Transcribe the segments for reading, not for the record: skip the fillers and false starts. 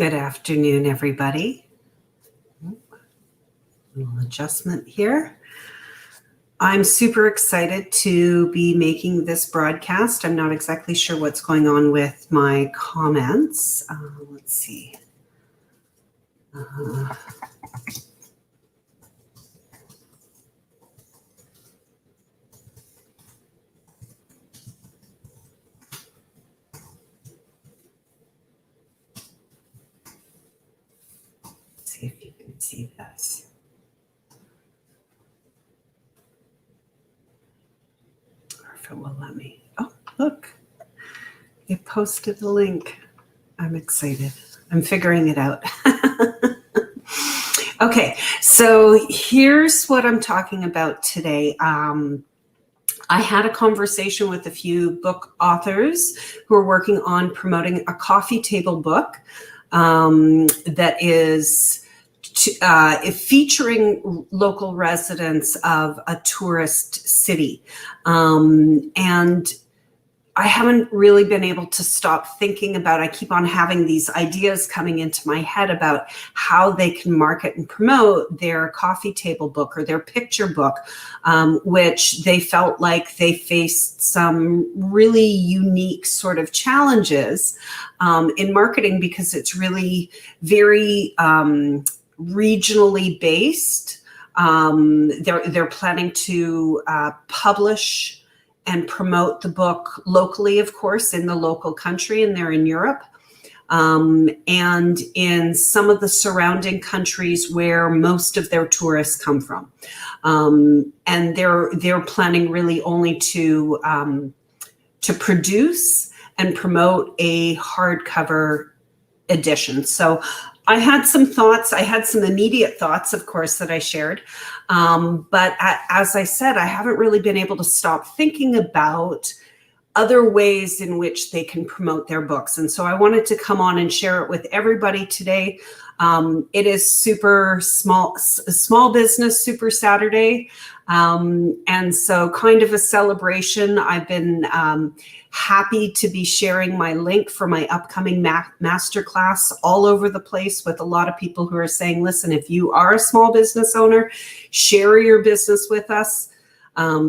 Good afternoon, everybody. A little adjustment here. I'm super excited to be making this broadcast. I'm not exactly sure what's going on with my comments. Let's see. See if you can see this. Or if it will let me. Oh, look. It posted the link. I'm excited. I'm figuring it out. Okay, so here's what I'm talking about today. I had a conversation with a few book authors who are working on promoting a coffee table book that is featuring local residents of a tourist city. And I haven't really been able to stop thinking about, I keep on having these ideas coming into my head about how they can market and promote their coffee table book or their picture book, which they felt like they faced some really unique sort of challenges in marketing because it's really very regionally based. They're planning to publish and promote the book locally, of course, in the local country, and they're in Europe, and in some of the surrounding countries where most of their tourists come from. And they're planning really only to produce and promote a hardcover edition. So I had some thoughts. I had some immediate thoughts, of course, that I shared. But as I said, I haven't really been able to stop thinking about other ways in which they can promote their books. And so I wanted to come on and share it with everybody today. It is super small business, Super Saturday. And so kind of a celebration. I've been happy to be sharing my link for my upcoming Masterclass all over the place with a lot of people who are saying, listen, if you are a small business owner, share your business with us,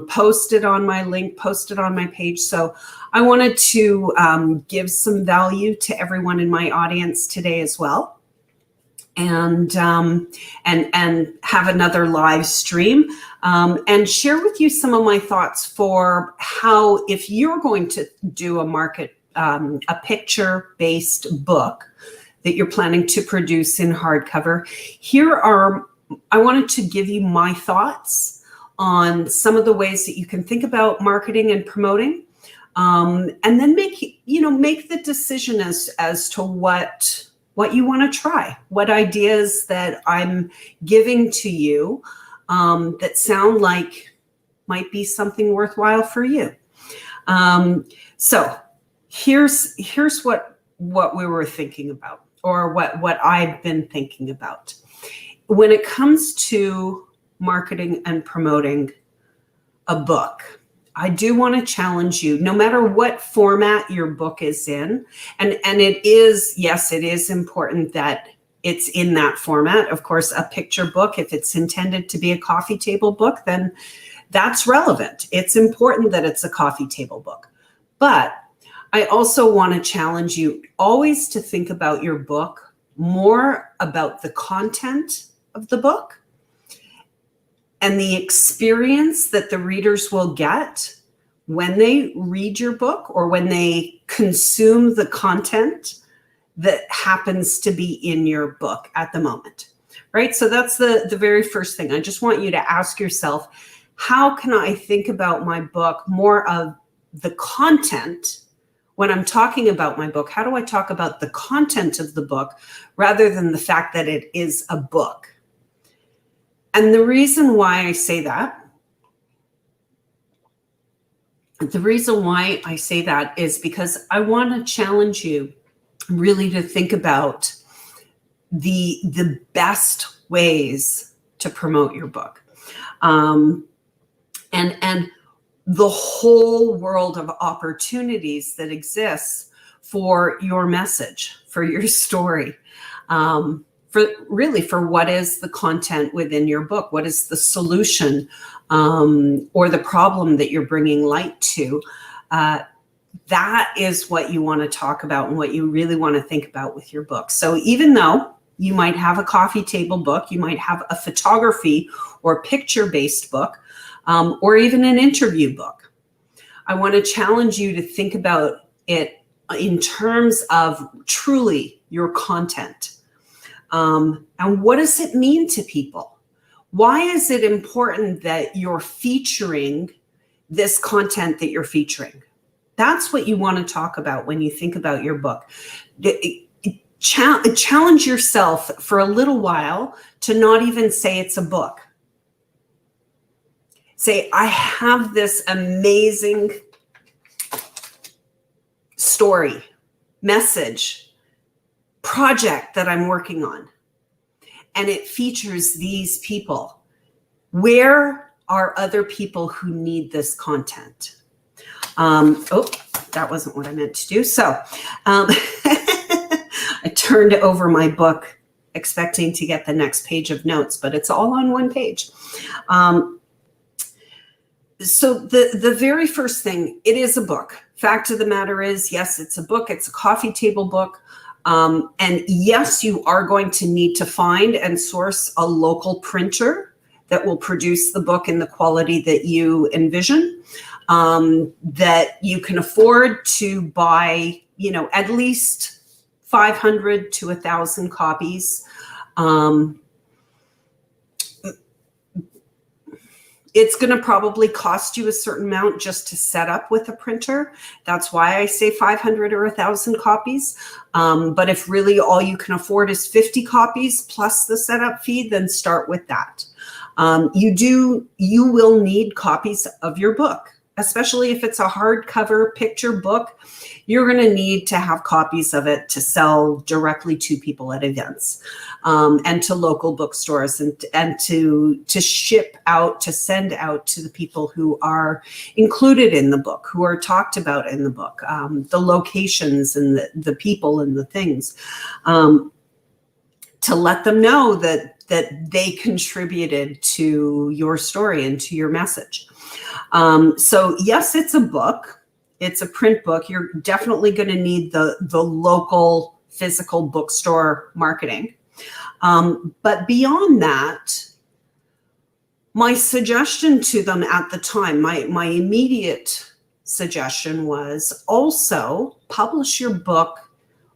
post it on my link, post it on my page. So I wanted to give some value to everyone in my audience today as well. And have another live stream and share with you some of my thoughts for how, if you're going to do a picture-based book that you're planning to produce in hardcover, I wanted to give you my thoughts on some of the ways that you can think about marketing and promoting, and then make the decision as to what you want to try, what ideas that I'm giving to you that sound like might be something worthwhile for you. So here's what we were thinking about, or what I've been thinking about. When it comes to marketing and promoting a book, I do want to challenge you, no matter what format your book is in, and it is important that it's in that format. Of course, a picture book, if it's intended to be a coffee table book, then that's relevant. It's important that it's a coffee table book. But I also want to challenge you always to think about your book more about the content of the book and the experience that the readers will get when they read your book or when they consume the content that happens to be in your book at the moment, right? So that's the very first thing. I just want you to ask yourself, how can I think about my book more of the content when I'm talking about my book? How do I talk about the content of the book rather than the fact that it is a book? And the reason why I say that is because I want to challenge you really to think about the best ways to promote your book. And the whole world of opportunities that exists for your message, for your story, for what is the content within your book, what is the solution or the problem that you're bringing light to. That is what you want to talk about and what you really want to think about with your book. So even though you might have a coffee table book, you might have a photography or picture-based book, or even an interview book, I want to challenge you to think about it in terms of truly your content. And what does it mean to people? Why is it important that you're featuring this content that you're featuring? That's what you want to talk about when you think about your book. Challenge yourself for a little while to not even say it's a book. Say, I have this amazing story, message, project that I'm working on, and it features these people. Where are other people who need this content? That wasn't what I meant to do. So I turned over my book expecting to get the next page of notes, but it's all on one page. So the very first thing, it is a book. Fact of the matter is, yes, it's a book. It's a coffee table book. And yes, you are going to need to find and source a local printer that will produce the book in the quality that you envision, that you can afford to buy, at least 500 to 1,000 copies. It's going to probably cost you a certain amount just to set up with a printer. That's why I say 500 or 1,000 copies. But if really all you can afford is 50 copies plus the setup fee, then start with that. You will need copies of your book, especially if it's a hardcover picture book. You're going to need to have copies of it to sell directly to people at events, and to local bookstores, and to ship out, to send out to the people who are included in the book, who are talked about in the book, the locations and the people and the things, to let them know that they contributed to your story and to your message. So yes, it's a book. It's a print book. You're definitely going to need the local physical bookstore marketing. But beyond that, my suggestion to them at the time, my immediate suggestion was also publish your book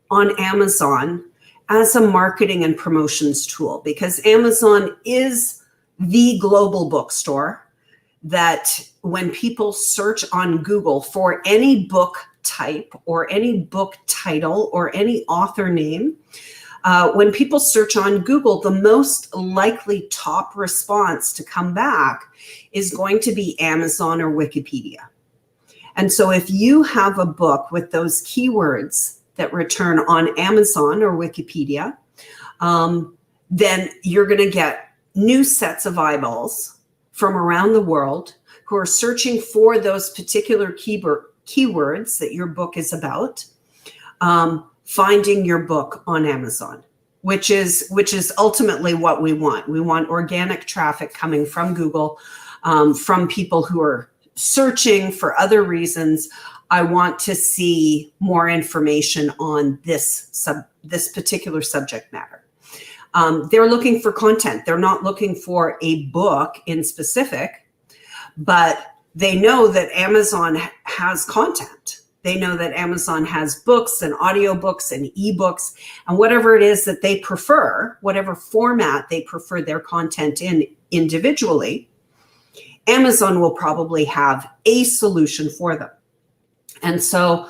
on Amazon as a marketing and promotions tool, because Amazon is the global bookstore that when people search on Google for any book type or any book title or any author name, when people search on Google, the most likely top response to come back is going to be Amazon or Wikipedia. And so if you have a book with those keywords that return on Amazon or Wikipedia, then you're going to get new sets of eyeballs from around the world who are searching for those particular keywords that your book is about, finding your book on Amazon, which is ultimately what we want. We want organic traffic coming from Google, from people who are searching for other reasons. I want to see more information on this particular subject matter. They're looking for content. They're not looking for a book in specific, but they know that Amazon has content. They know that Amazon has books and audiobooks and ebooks and whatever it is that they prefer, whatever format they prefer their content in individually, Amazon will probably have a solution for them. And so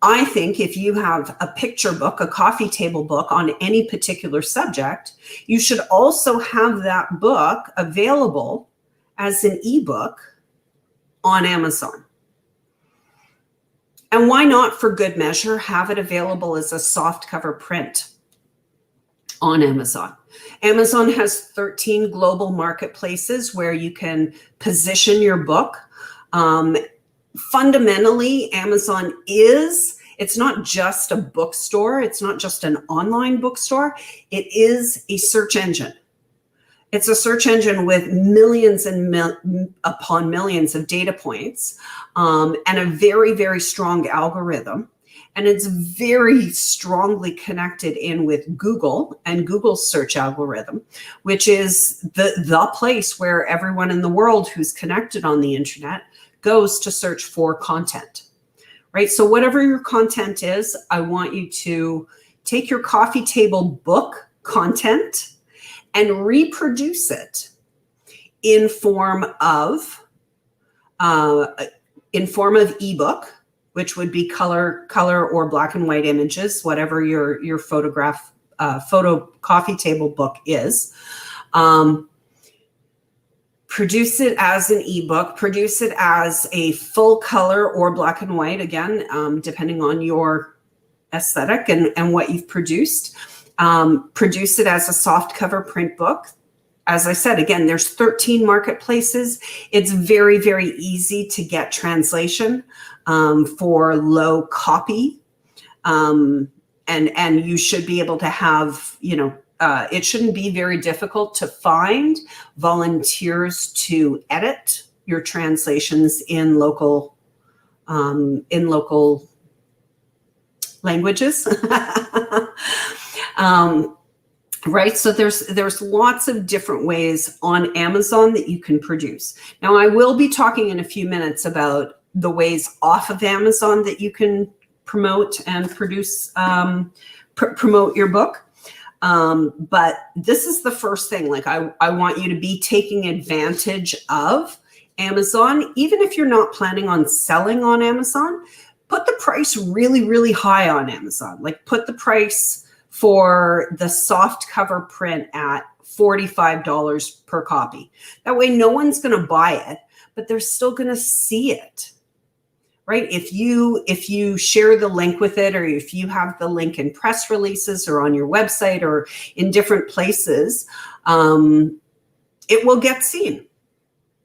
I think if you have a picture book, a coffee table book on any particular subject, you should also have that book available as an ebook on Amazon. And why not, for good measure, have it available as a softcover print on Amazon? Amazon has 13 global marketplaces where you can position your book. Fundamentally, Amazon is It's not just a bookstore. It's not just an online bookstore. It is a search engine. It's a search engine with millions and upon millions of data points, and a very, very strong algorithm. And it's very strongly connected in with Google and Google's search algorithm, which is the place where everyone in the world who's connected on the internet goes to search for content, right? So whatever your content is, I want you to take your coffee table book content and reproduce it in form of ebook, which would be color or black and white images, whatever your photo coffee table book is. Produce it as an ebook, produce it as a full color or black and white, again, depending on your aesthetic and what you've produced. Produce it as a soft cover print book. As I said, again, there's 13 marketplaces. It's very, very easy to get translation for low copy. And you should be able to have, it shouldn't be very difficult to find volunteers to edit your translations in local languages. Right. So there's lots of different ways on Amazon that you can produce. Now, I will be talking in a few minutes about the ways off of Amazon that you can promote and produce, promote your book. But this is the first thing. Like I want you to be taking advantage of Amazon, even if you're not planning on selling on Amazon. Put the price really, really high on Amazon. Like put the price for the soft cover print at $45 per copy. That way, no one's going to buy it, but they're still going to see it, right? If you share the link with it, or if you have the link in press releases or on your website or in different places, it will get seen,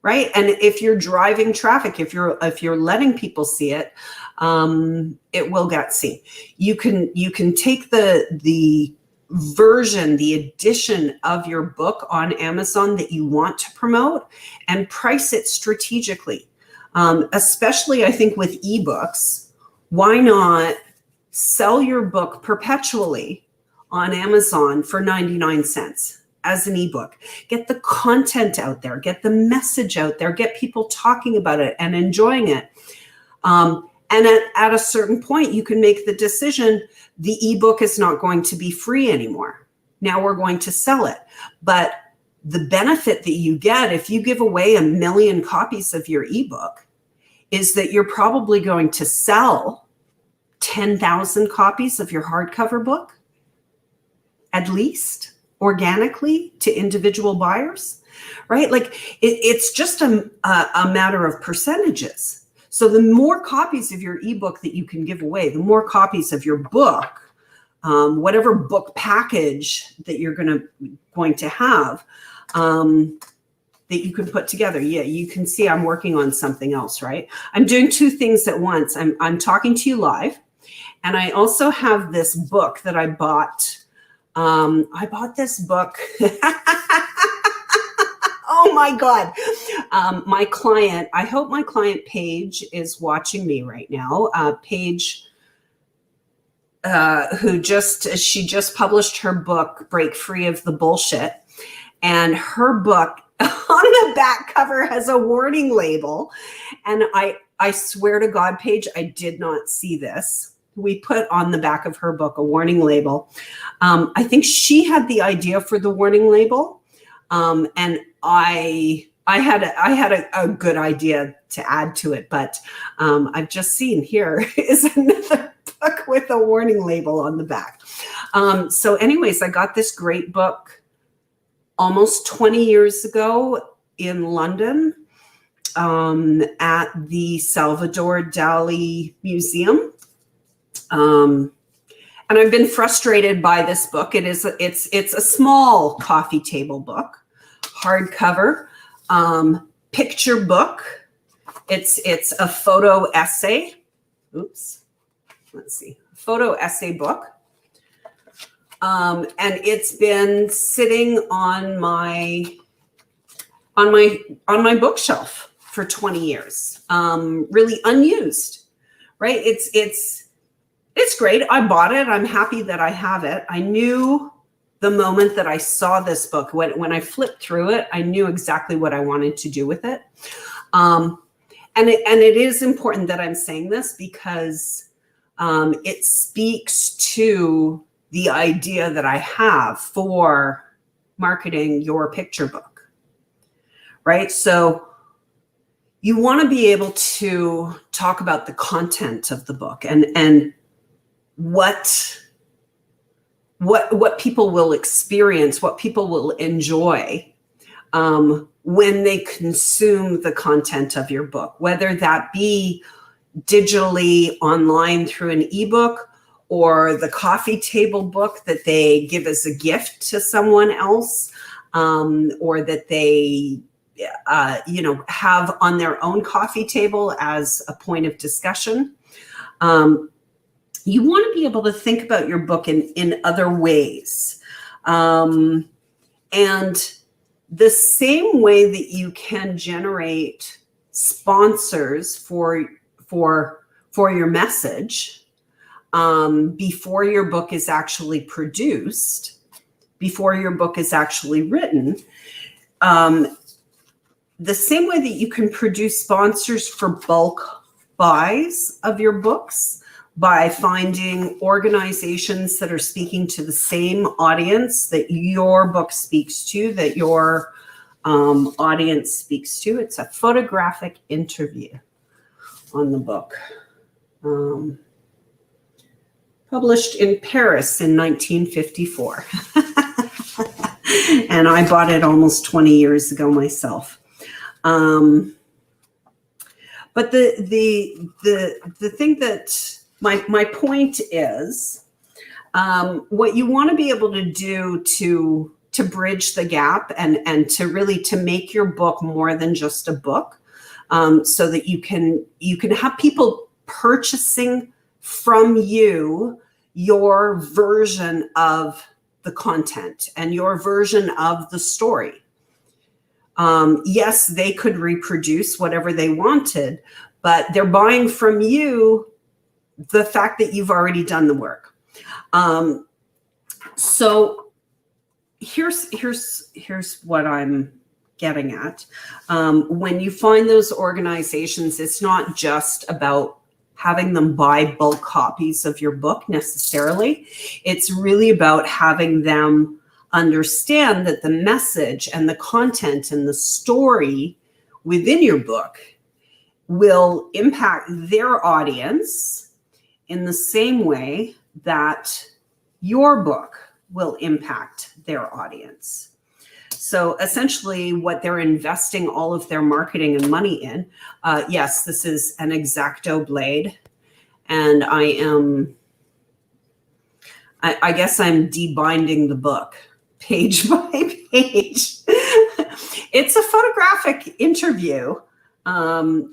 right? And if you're driving traffic, if you're letting people see it, it will get seen. You can take the version, the edition of your book on Amazon that you want to promote and price it strategically. Especially I think with ebooks, why not sell your book perpetually on Amazon for 99 cents as an ebook? Get the content out there, get the message out there, get people talking about it and enjoying it. And at a certain point, you can make the decision, the ebook is not going to be free anymore. Now we're going to sell it. But the benefit that you get if you give away 1 million copies of your ebook is that you're probably going to sell 10,000 copies of your hardcover book, at least organically to individual buyers, right? Like it's just a matter of percentages. So the more copies of your ebook that you can give away, the more copies of your book, whatever book package that you're going to have, that you can put together. Yeah, you can see I'm working on something else, right? I'm doing two things at once. I'm talking to you live, and I also have this book that I bought. I bought this book. Oh my God. My client, I hope my client Paige is watching me right now. Paige, she just published her book, Break Free of the Bullshit. And her book on the back cover has a warning label. And I swear to God, Paige, I did not see this. We put on the back of her book a warning label. I think she had the idea for the warning label. And I had a good idea to add to it, but I've just seen here is another book with a warning label on the back. So anyways, I got this great book almost 20 years ago in London at the Salvador Dali Museum. And I've been frustrated by this book. It's a small coffee table book, hardcover, picture book. It's a photo essay. Oops. let's see, photo essay book. And it's been sitting on my bookshelf for 20 years, really unused, right? It's great. I bought it. I'm happy that I have it. I knew the moment that I saw this book, when I flipped through it, I knew exactly what I wanted to do with it. And it is important that I'm saying this because it speaks to the idea that I have for marketing your picture book, right? So you want to be able to talk about the content of the book and what people will experience, what people will enjoy when they consume the content of your book, whether that be digitally online through an ebook or the coffee table book that they give as a gift to someone else, or that they have on their own coffee table as a point of discussion. You want to be able to think about your book in other ways. And the same way that you can generate sponsors for your message before your book is actually produced, before your book is actually written, the same way that you can produce sponsors for bulk buys of your books by finding organizations that are speaking to the same audience that your book speaks to, that your audience speaks to. It's a photographic interview on the book. Published in Paris in 1954. And I bought it almost 20 years ago myself. But the thing that my point is, what you want to be able to do to bridge the gap and to really to make your book more than just a book, so that you can have people purchasing from you your version of the content and your version of the story. Yes, they could reproduce whatever they wanted, but they're buying from you the fact that you've already done the work. So here's what I'm getting at. When you find those organizations, it's not just about having them buy bulk copies of your book necessarily. It's really about having them understand that the message and the content and the story within your book will impact their audience in the same way that your book will impact their audience. So essentially what they're investing all of their marketing and money in, yes, this is an X-Acto blade, and I guess I'm debinding the book page by page. It's a photographic interview.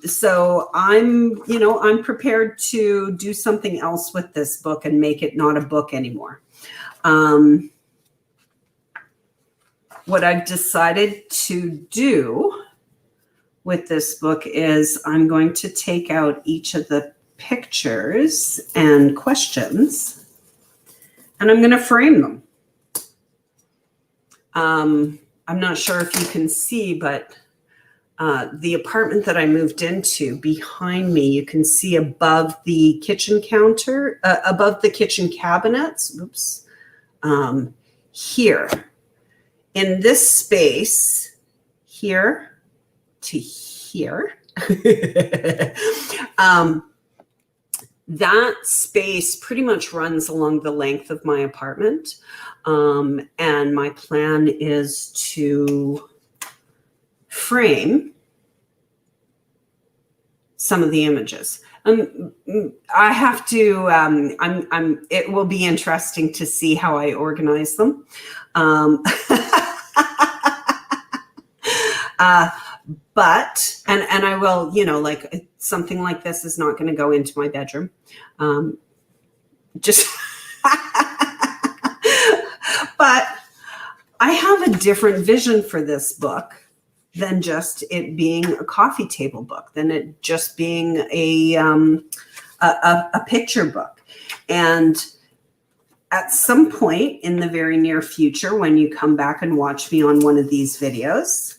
So I'm prepared to do something else with this book and make it not a book anymore. What I've decided to do with this book is I'm going to take out each of the pictures and questions, and I'm going to frame them. I'm not sure if you can see, but the apartment that I moved into, behind me, you can see above the kitchen counter, above the kitchen cabinets, here, in this space, here to here, that space pretty much runs along the length of my apartment. And my plan is to frame some of the images. I have to, it will be interesting to see how I organize them. But, and I will, like something like this is not going to go into my bedroom. just, but I have a different vision for this book than just it being a coffee table book, than it just being a picture book. And at some point in the very near future, when you come back and watch me on one of these videos,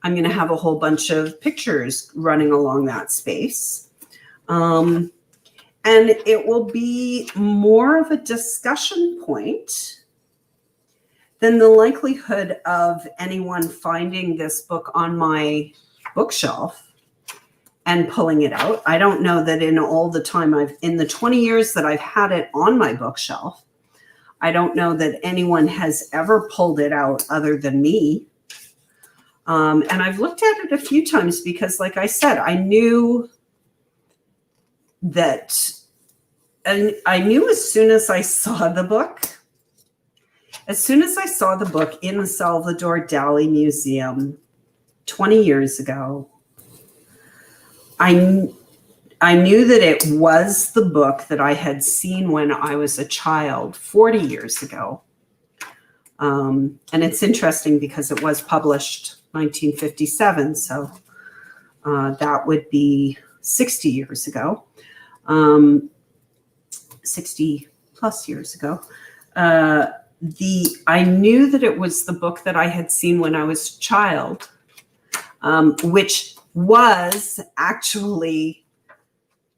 I'm going to have a whole bunch of pictures running along that space. And it will be more of a discussion point than the likelihood of anyone finding this book on my bookshelf and pulling it out. I don't know that in all the time in the 20 years that I've had it on my bookshelf, I don't know that anyone has ever pulled it out other than me. And I've looked at it a few times because, like I said, I knew that, and I knew as soon as I saw the book, in the Salvador Dali Museum 20 years ago, I knew that it was the book that I had seen when I was a child 40 years ago. And it's interesting because it was published 1957, so that would be 60 years ago, 60 plus years ago. I knew that it was the book that I had seen when I was a child, which was actually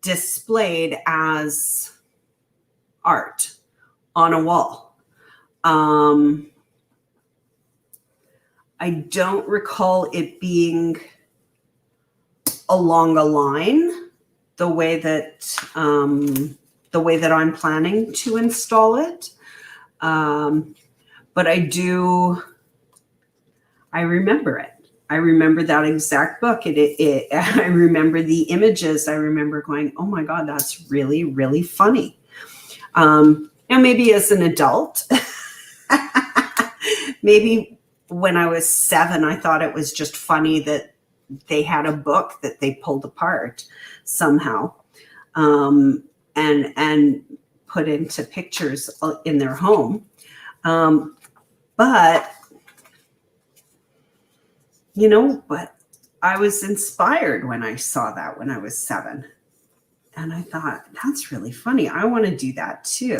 displayed as art on a wall. I don't recall it being along a line the way that I'm planning to install it. But I remember it. I remember that exact book. I remember the images. I remember going, oh my God, that's really, really funny. And maybe as an adult, maybe when I was 7, I thought it was just funny that they had a book that they pulled apart somehow, and put into pictures in their home. But I was inspired when I saw that when I was 7. And I thought, that's really funny. I want to do that too.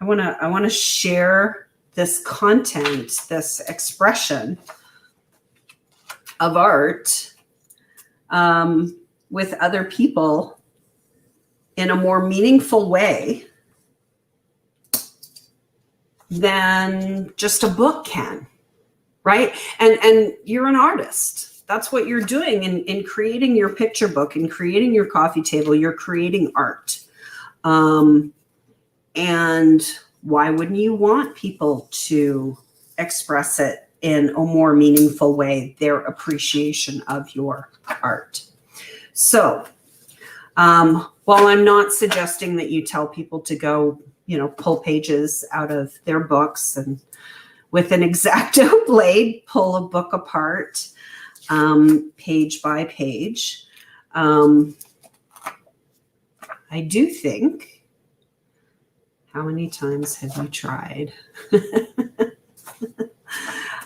I want to share this content, this expression of art with other people in a more meaningful way than just a book can, right? And you're an artist. That's what you're doing in creating your picture book and creating your coffee table. You're creating art. And why wouldn't you want people to express it in a more meaningful way, their appreciation of your art? So, while I'm not suggesting that you tell people to go, pull pages out of their books and with an X-Acto blade, pull a book apart, page by page, I do think, how many times have you tried?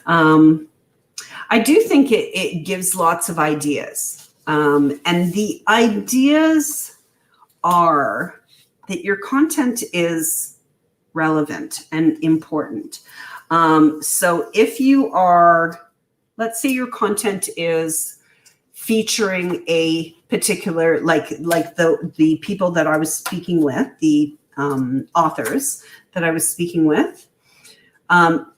I do think it gives lots of ideas. And the ideas are that your content is relevant and important. So if you are, let's say your content is featuring a particular, like the people that I was speaking with, the authors that I was speaking with,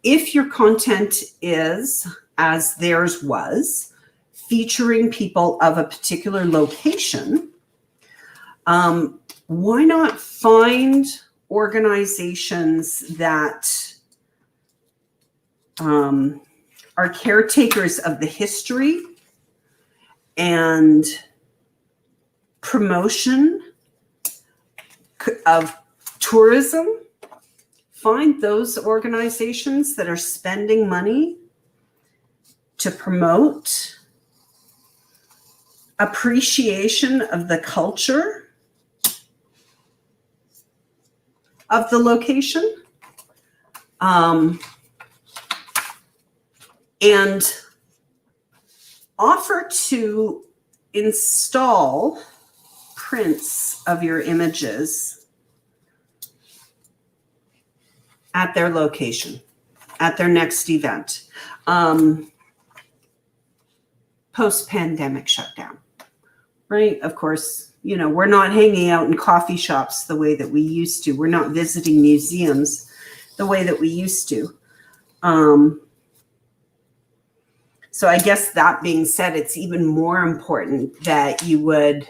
if your content is, as theirs was, featuring people of a particular location, why not find organizations that are caretakers of the history and promotion of tourism? Find those organizations that are spending money to promote appreciation of the culture of the location. And offer to install prints of your images at their location, at their next event, post-pandemic shutdown, right? Of course, you know, we're not hanging out in coffee shops the way that we used to. We're not visiting museums the way that we used to. So I guess that being said, it's even more important that you would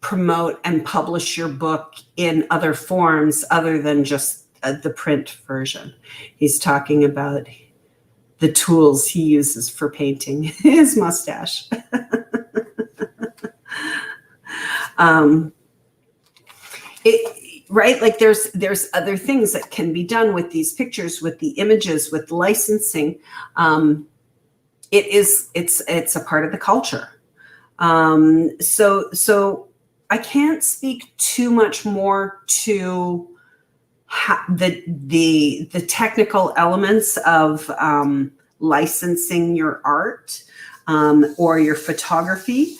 promote and publish your book in other forms other than just the print version. He's talking about the tools he uses for painting his mustache. Right? Like there's other things that can be done with these pictures, with the images, with licensing. It's a part of the culture. So I can't speak too much more to the technical elements of licensing your art or your photography.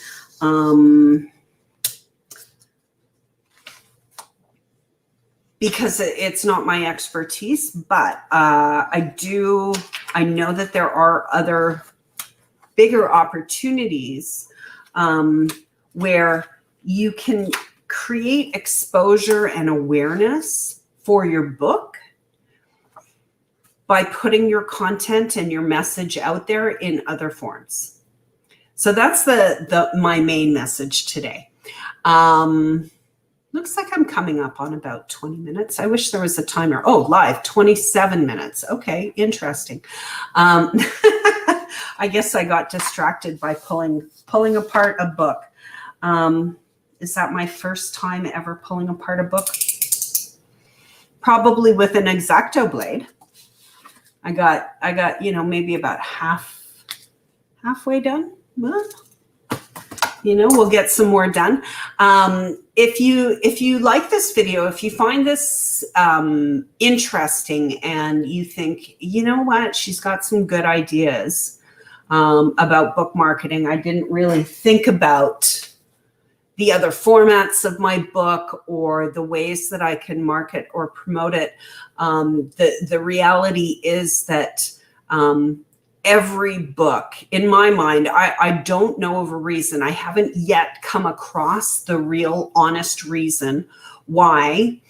Because it's not my expertise, but I know that there are other bigger opportunities where you can create exposure and awareness for your book by putting your content and your message out there in other forms. So that's my main message today. Looks like I'm coming up on about 20 minutes. I wish there was a timer. Oh, live, 27 minutes. Okay, interesting. I guess I got distracted by pulling apart a book. Is that my first time ever pulling apart a book? Probably with an X-Acto blade. I got, you know, maybe about halfway done. Well, you know, we'll get some more done. If you like this video, if you find this interesting and you think, you know what, she's got some good ideas about book marketing. I didn't really think about the other formats of my book or the ways that I can market or promote it. The reality is that every book, in my mind, I don't know of a reason. I haven't yet come across the real honest reason why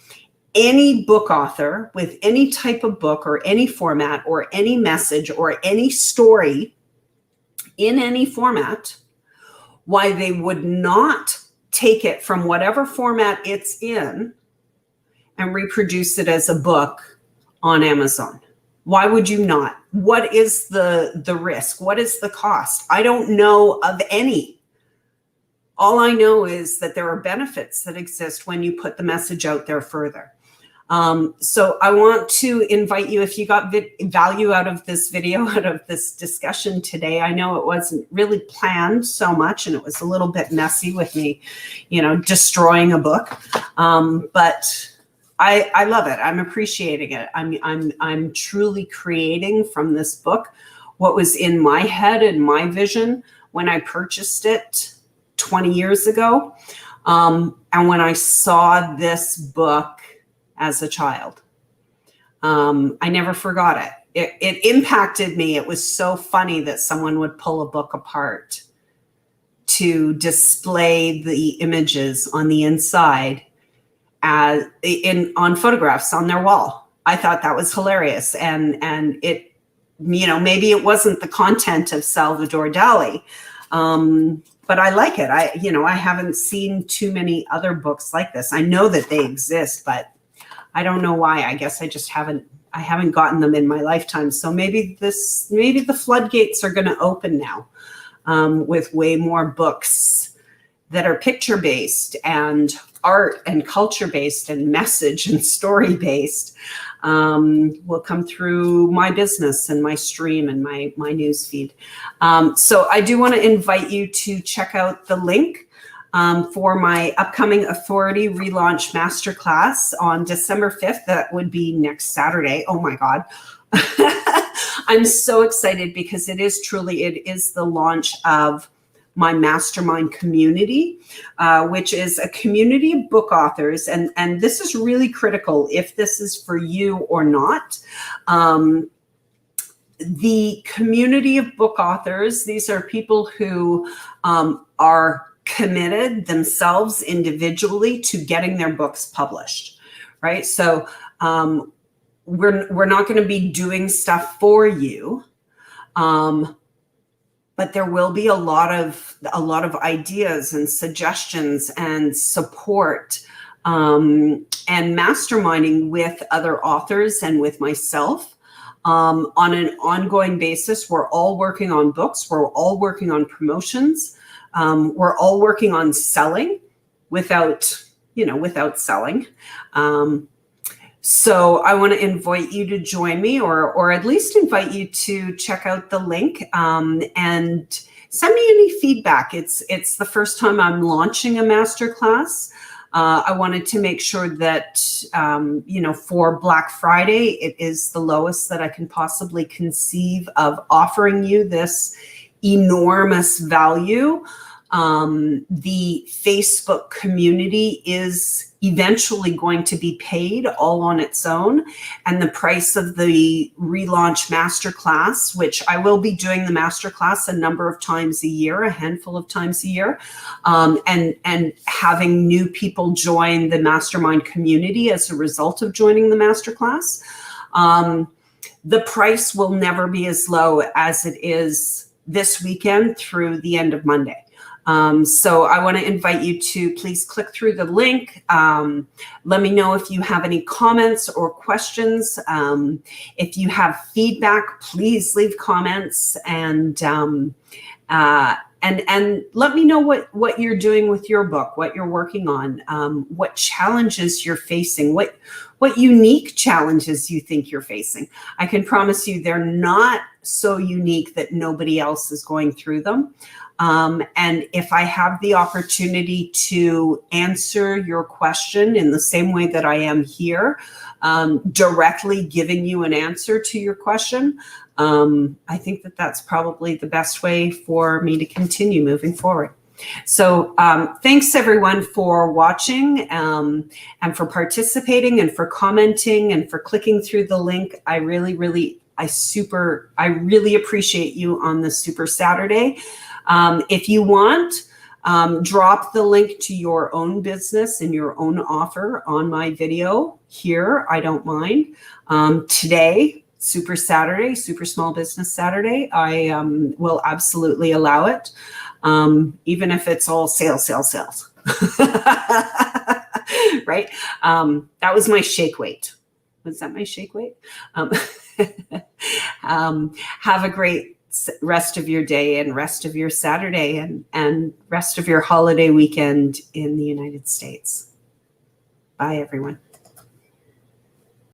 any book author with any type of book or any format or any message or any story in any format, why they would not take it from whatever format it's in and reproduce it as a book on Amazon. Why would you not? What is the risk? What is the cost? I don't know of any. All I know is that there are benefits that exist when you put the message out there further. So I want to invite you, if you got value out of this video, out of this discussion today, I know it wasn't really planned so much and it was a little bit messy with me, you know, destroying a book. But I love it. I'm appreciating it. I'm truly creating from this book what was in my head and my vision when I purchased it 20 years ago. And when I saw this book as a child, I never forgot it. It impacted me. It was so funny that someone would pull a book apart to display the images on the inside on photographs on their wall. I thought that was hilarious. And it, you know, maybe it wasn't the content of Salvador Dali, but I like it. I haven't seen too many other books like this. I know that they exist, but I don't know why. I guess I just haven't gotten them in my lifetime. So maybe the floodgates are going to open now with way more books that are picture-based and art and culture-based and message and story-based will come through my business and my stream and my news feed. So I do want to invite you to check out the link for my upcoming Authority Relaunch Masterclass on December 5th. That would be next Saturday. Oh my God. I'm so excited because it is the launch of my Mastermind Community, which is a community of book authors. And this is really critical if this is for you or not. The community of book authors, these are people who are committed themselves individually to getting their books published, right? So we're not going to be doing stuff for you, but there will be a lot of ideas and suggestions and support and masterminding with other authors and with myself. On an ongoing basis. We're all working on books. We're all working on promotions. We're all working on selling without selling. So I want to invite you to join me, or at least invite you to check out the link and send me any feedback. It's the first time I'm launching a masterclass. I wanted to make sure that, for Black Friday, it is the lowest that I can possibly conceive of offering you this enormous value. The Facebook community is eventually going to be paid all on its own. And the price of the Relaunch Masterclass, which I will be doing the Masterclass a number of times a year, a handful of times a year, and having new people join the Mastermind Community as a result of joining the Masterclass. The price will never be as low as it is this weekend through the end of Monday. So I want to invite you to please click through the link. Let me know if you have any comments or questions. If you have feedback, please leave comments and let me know what you're doing with your book, what you're working on, what challenges you're facing, what unique challenges you think you're facing. I can promise you they're not so unique that nobody else is going through them. And if I have the opportunity to answer your question in the same way that I am here, directly giving you an answer to your question, I think that that's probably the best way for me to continue moving forward. So thanks everyone for watching and for participating and for commenting and for clicking through the link. I really appreciate you on this Super Saturday. If you want, drop the link to your own business and your own offer on my video here. I don't mind. Today, Super Saturday, Super Small Business Saturday, I will absolutely allow it, even if it's all sales. Right? That was my shake weight. Was that my shake weight? Have a great rest of your day and rest of your Saturday and rest of your holiday weekend in the United States. Bye, everyone.